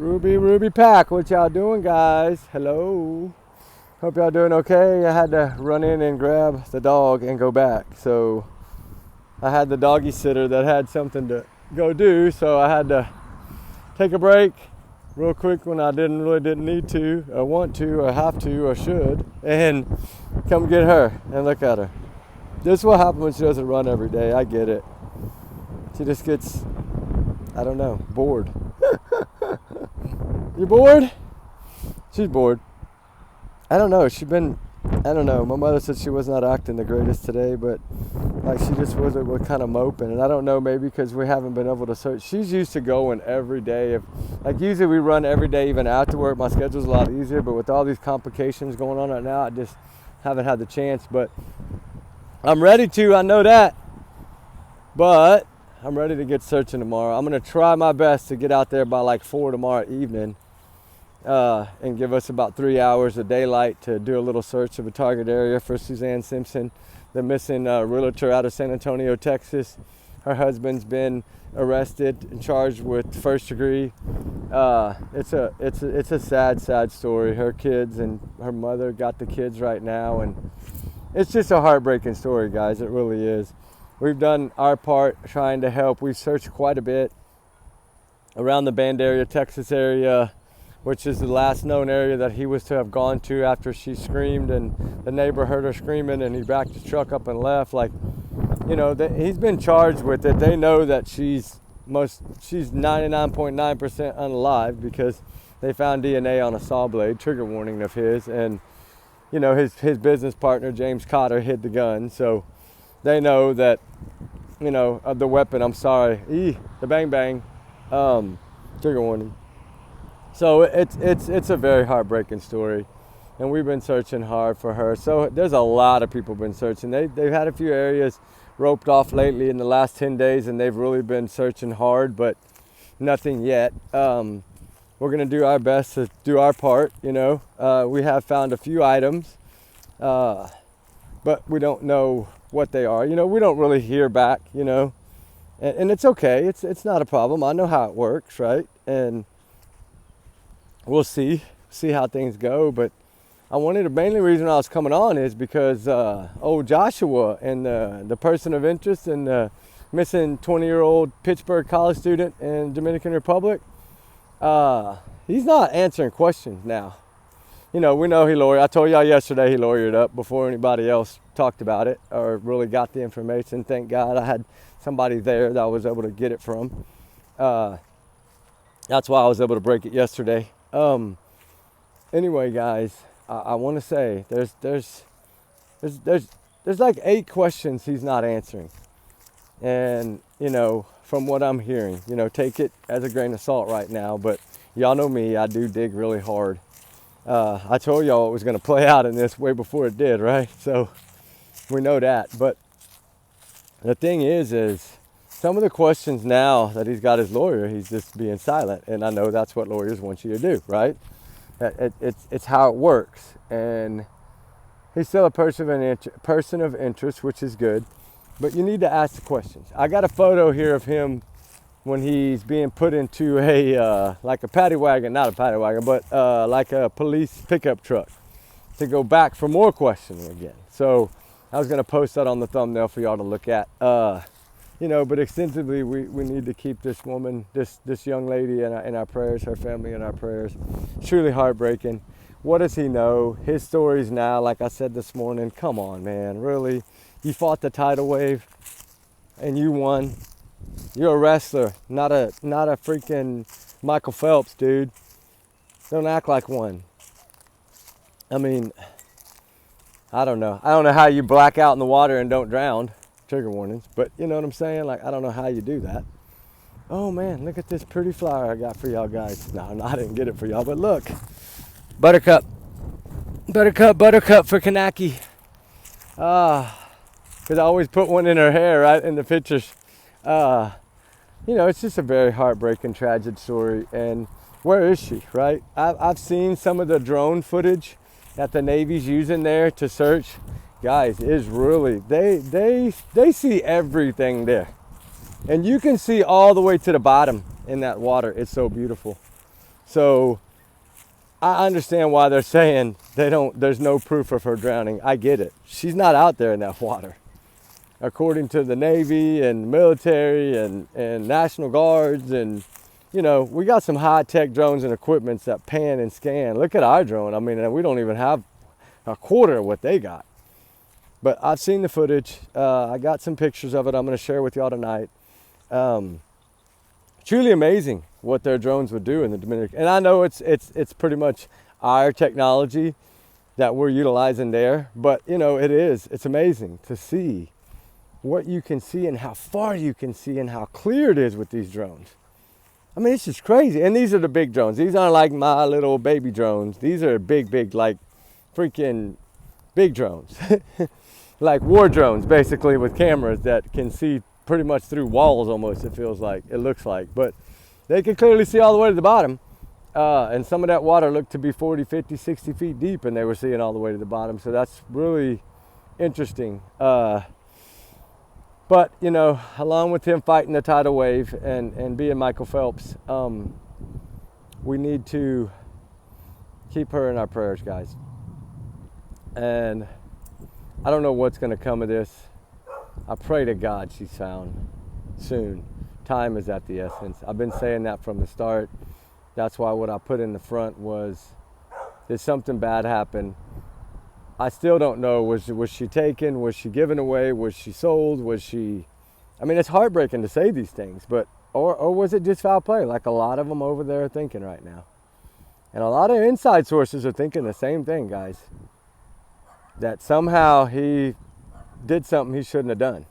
Ruby Pack, what y'all doing, guys? Hello. Hope y'all doing okay. I had to run in and grab the dog and go back. So I had the doggy sitter that had something to go do, so I had to take a break real quick when I didn't need to, or want to, or have to, or should, and come get her and look at her. This is what happens when she doesn't run every day. I get it. She just gets, I don't know, bored. You bored? She's bored. I don't know. I don't know. My mother said she was not acting the greatest today, but like she just was kind of moping. And I don't know, maybe because we haven't been able to search. She's used to going every day. Like usually we run every day, even after work. My schedule's a lot easier, but with all these complications going on right now, I just haven't had the chance. But I'm ready to, I know that. But I'm ready to get searching tomorrow. I'm going to try my best to get out there by like 4 tomorrow evening. And give us about 3 hours of daylight to do a little search of a target area for Suzanne Simpson, the missing realtor out of San Antonio, Texas. Her husband's been arrested and charged with first degree. It's a sad story. Her kids and her mother got the kids right now, and it's just a heartbreaking story, guys. It really is. We've done our part trying to help. We've searched quite a bit around the Bend area, Texas area, which is the last known area that he was to have gone to after she screamed and the neighbor heard her screaming and he backed his truck up and left. Like, you know, he's been charged with it. They know that she's 99.9% unalive because they found DNA on a saw blade, trigger warning of his, and you know, his business partner James Cotter hid the gun, so they know that, you know, the weapon, the bang bang, trigger warning. So it's a very heartbreaking story, and we've been searching hard for her. So there's a lot of people been searching. They've had a few areas roped off lately in the last 10 days, and they've really been searching hard, but nothing yet. We're gonna do our best to do our part. You know, we have found a few items, but we don't know what they are. You know, we don't really hear back. You know, and it's okay. It's not a problem. I know how it works, right? And we'll see how things go. But the mainly reason I was coming on is because old Joshua and the person of interest and the missing 20-year-old Pittsburgh college student in Dominican Republic, he's not answering questions now. You know, we know he lawyered. I told y'all yesterday he lawyered up before anybody else talked about it or really got the information. Thank God I had somebody there that I was able to get it from. That's why I was able to break it yesterday. Anyway, guys, I want to say there's like 8 questions he's not answering, and you know, from what I'm hearing, you know, take it as a grain of salt right now, but y'all know me, I do dig really hard. I told y'all it was going to play out in this way before it did, right? So we know that, but the thing is some of the questions now that he's got his lawyer, he's just being silent. And I know that's what lawyers want you to do, right? It's how it works. And he's still a person of interest, which is good. But you need to ask the questions. I got a photo here of him when he's being put into like a paddy wagon, not a paddy wagon, but like a police pickup truck to go back for more questioning again. So I was going to post that on the thumbnail for y'all to look at. You know, but extensively, we need to keep this woman, this young lady in our prayers, her family in our prayers. It's truly heartbreaking. What does he know? His stories now, like I said this morning, come on, man, really? You fought the tidal wave and you won. You're a wrestler, not a freaking Michael Phelps, dude. Don't act like one. I mean, I don't know. I don't know how you black out in the water and don't drown. Trigger warnings, but you know what I'm saying? Like, I don't know how you do that. Oh man, look at this pretty flower I got for y'all guys. No, I didn't get it for y'all, but look. Buttercup for Konanki. Because I always put one in her hair, right, in the pictures. You know, it's just a very heartbreaking, tragic story. And where is she, right? I've seen some of the drone footage that the Navy's using there to search. Guys, is really, they see everything there. And you can see all the way to the bottom in that water. It's so beautiful. So I understand why they're saying there's no proof of her drowning. I get it. She's not out there in that water. According to the Navy and military and National Guards, and we got some high-tech drones and equipments that pan and scan. Look at our drone. I mean, we don't even have a quarter of what they got. But I've seen the footage. I got some pictures of it I'm going to share with y'all tonight. Truly amazing what their drones would do in the Dominican. And I know it's pretty much our technology that we're utilizing there, but it's amazing to see what you can see and how far you can see and how clear it is with these drones. I mean, it's just crazy. And these are the big drones. These aren't like my little baby drones. These are big, like freaking big drones. Like war drones, basically, with cameras that can see pretty much through walls almost, it looks like. But they can clearly see all the way to the bottom. And some of that water looked to be 40, 50, 60 feet deep, and they were seeing all the way to the bottom. So that's really interesting. But, along with him fighting the tidal wave and being Michael Phelps, we need to keep her in our prayers, guys. And I don't know what's going to come of this. I pray to God she's found soon. Time is at the essence. I've been saying that from the start. That's why what I put in the front was, did something bad happen? I still don't know. Was she taken? Was she given away? Was she sold? I mean, it's heartbreaking to say these things, but or was it just foul play, like a lot of them over there are thinking right now? And a lot of inside sources are thinking the same thing, guys. That somehow he did something he shouldn't have done.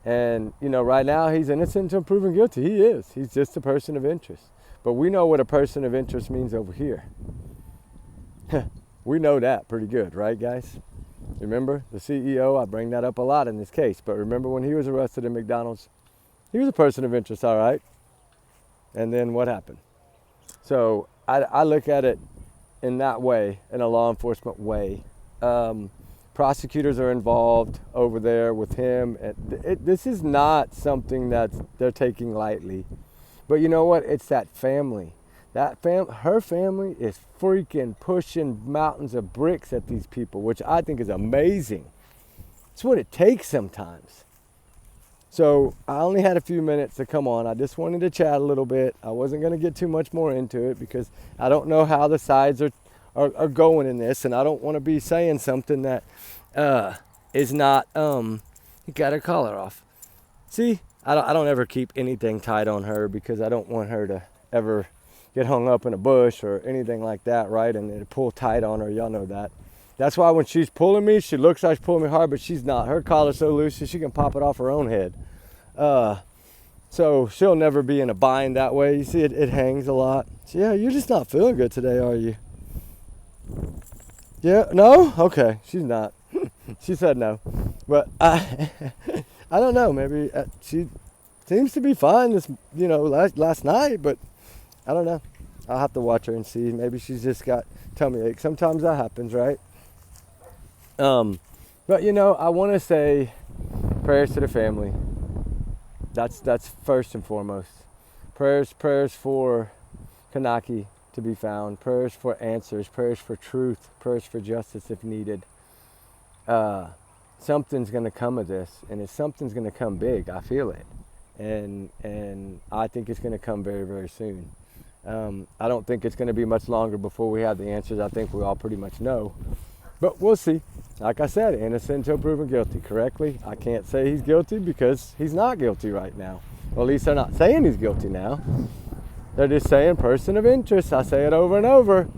And, right now he's innocent until proven guilty. He is. He's just a person of interest. But we know what a person of interest means over here. We know that pretty good, right, guys? Remember the CEO? I bring that up a lot in this case. But remember when he was arrested in McDonald's? He was a person of interest, all right? And then what happened? So I look at it in that way, in a law enforcement way. Prosecutors are involved over there with him. This is not something that they're taking lightly. But you know what? It's that family. Her family is freaking pushing mountains of bricks at these people, which I think is amazing. It's what it takes sometimes. So I only had a few minutes to come on. I just wanted to chat a little bit. I wasn't going to get too much more into it because I don't know how the sides are going in this, and I don't want to be saying something that is not. You got her collar off. See, I don't ever keep anything tight on her because I don't want her to ever get hung up in a bush or anything like that, right? And it pull tight on her. Y'all know that. That's why when she's pulling me, she looks like she's pulling me hard, but she's not. Her collar's so loose that she can pop it off her own head. So she'll never be in a bind that way. You see, it hangs a lot. So yeah, you're just not feeling good today, are you? Yeah, no? Okay, she's not. She said no. But I don't know. Maybe she seems to be fine this, last night, but I don't know. I'll have to watch her and see. Maybe she's just got tummy ache. Sometimes that happens, right? But I want to say prayers to the family. That's first and foremost. Prayers for Konanki to be found. Prayers for answers. Prayers for truth. Prayers for justice if needed. Something's going to come of this, and if something's going to come big, I feel it, and I think it's going to come very, very soon. I don't think it's going to be much longer before we have the answers. I think we all pretty much know, but we'll see. Like I said, innocent until proven guilty. Correctly, I can't say he's guilty because he's not guilty right now. Well, at least they're not saying he's guilty now. They're just saying person of interest. I say it over and over.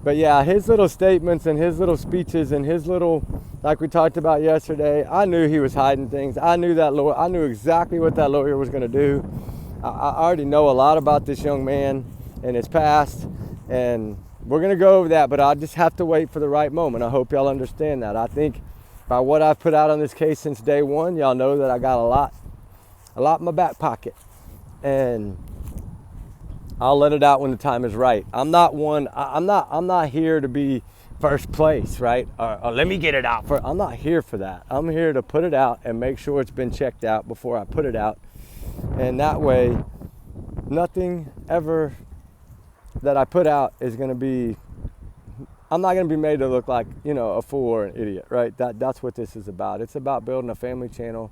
But yeah, his little statements and his little speeches and his little, like we talked about yesterday, I knew he was hiding things. I knew that lawyer. I knew exactly what that lawyer was going to do. I already know a lot about this young man and his past, and we're going to go over that, but I just have to wait for the right moment. I hope y'all understand that. I think by what I've put out on this case since day one, y'all know that I got a lot in my back pocket, and I'll let it out when the time is right. I'm not here to be first place, right? Or let me get it out first. I'm not here for that. I'm here to put it out and make sure it's been checked out before I put it out. And that way, nothing ever that I put out is going to be, I'm not going to be made to look like, a fool or an idiot, right? That's what this is about. It's about building a family channel.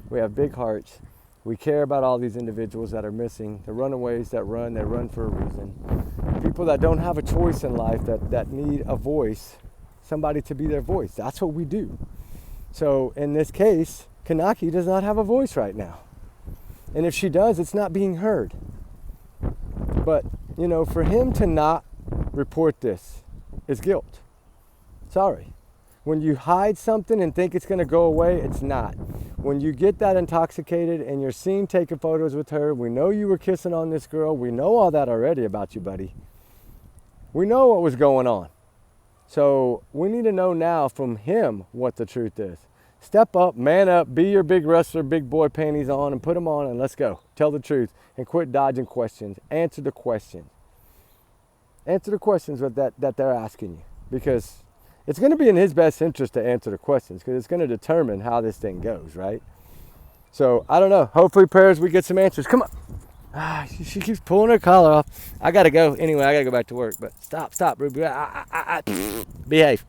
We have big hearts. We care about all these individuals that are missing, the runaways that run, they run for a reason. People that don't have a choice in life, that need a voice, somebody to be their voice. That's what we do. So in this case, Konanki does not have a voice right now. And if she does, it's not being heard. But, for him to not report this is guilt. Sorry. When you hide something and think it's going to go away, it's not. When you get that intoxicated and you're seen taking photos with her, we know you were kissing on this girl. We know all that already about you, buddy. We know what was going on. So we need to know now from him what the truth is. Step up, man up, be your big wrestler, big boy panties on, and put them on, and let's go. Tell the truth and quit dodging questions. Answer the questions. Answer the questions that they're asking you, because it's going to be in his best interest to answer the questions, because it's going to determine how this thing goes, right? So, I don't know. Hopefully, prayers, we get some answers. Come on. She keeps pulling her collar off. I got to go. Anyway, I got to go back to work. But stop, Ruby. Behave.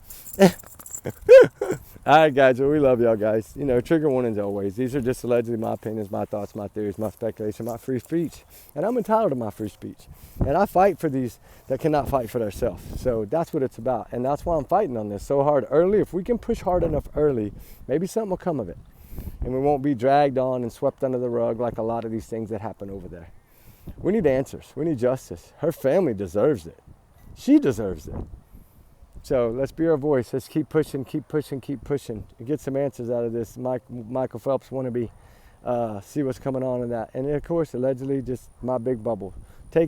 All right, guys. Well, we love y'all, guys. Trigger warnings always. These are just allegedly my opinions, my thoughts, my theories, my speculation, my free speech. And I'm entitled to my free speech. And I fight for these that cannot fight for themselves. So that's what it's about. And that's why I'm fighting on this so hard early. If we can push hard enough early, maybe something will come of it. And we won't be dragged on and swept under the rug like a lot of these things that happen over there. We need answers. We need justice. Her family deserves it. She deserves it. So let's be our voice. Let's keep pushing, and get some answers out of this Michael Phelps wannabe. See what's coming on in that. And of course, allegedly, just my big bubble.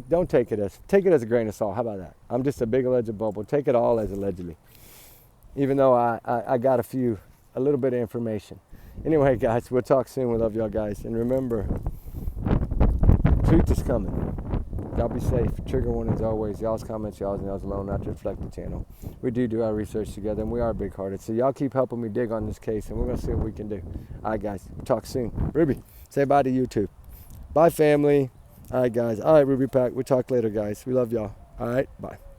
Don't take it as a grain of salt. How about that? I'm just a big alleged bubble. Take it all as allegedly. Even though I got a little bit of information. Anyway, guys, we'll talk soon. We love y'all, guys. And remember, truth is coming. Y'all be safe. Trigger warnings always. Y'all's comments, y'all's alone, not to reflect the channel. We do our research together, and we are big-hearted. So y'all keep helping me dig on this case, and we're going to see what we can do. All right, guys. Talk soon. Ruby, say bye to YouTube. Bye, family. All right, guys. All right, Ruby Pack. We'll talk later, guys. We love y'all. All right, bye.